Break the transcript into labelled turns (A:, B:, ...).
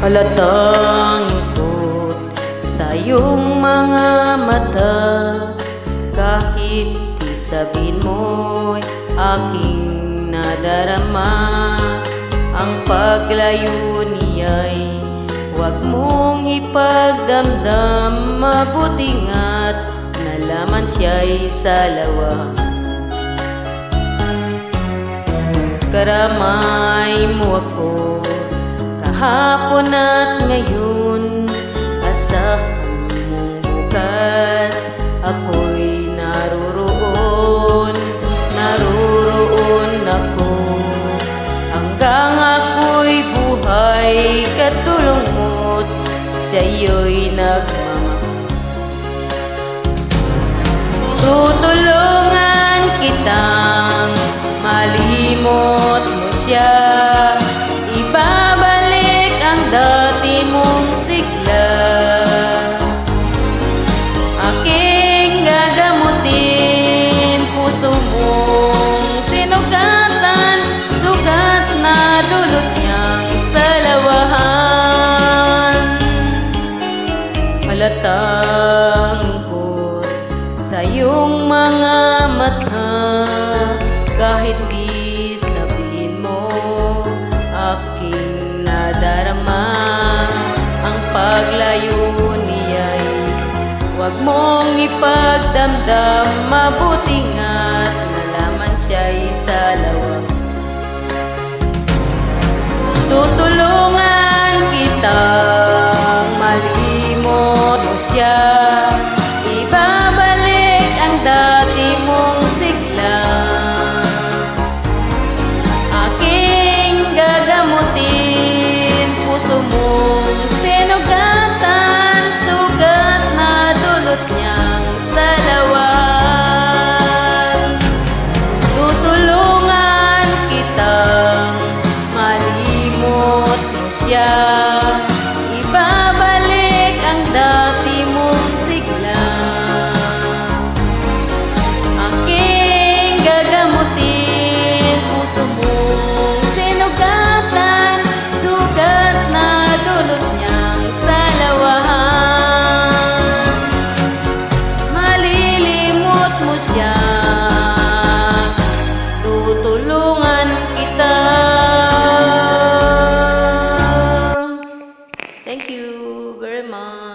A: Halatang ikot sa iyong mga mata, kahit di sabihin mo'y aking nadarama. Ang paglayo niya'y huwag mong ipagdamdam, mabuti nga't nalaman siya'y salawa. Karamay mo ako kahapon at ngayon, asahan mong bukas ako'y naroroon ako. Hanggang ako'y buhay, katulong mo't sa'yo'y nagmamahal. Tutulungan kitang malimot mo siya, ibabalik ang dati mong sigla. Aking gagamutin puso mong sinugatan, sugat na dulot niyang salawahan. Halatang ikot sa iyong mga mata, kahit di sabihin mo aking nadarama. Ang paglayo niya'y huwag mong ipagdamdam, mabuti nga't nalaman siya'y salawa. Tutulungan kitang malimot mo siya, ibabalik ang dati mong sigla. Aking gagamutin puso mong sinugatan, sugat na dulot niyang salawan. Tutulungan kitang malimot mo siya, ibabalik ang dati mong sigla. Aking gagamutin puso mong sinugatan, sugat na dulot niyang salawahan. Malilimot mo siya, tutulungan kita. Thank you very much.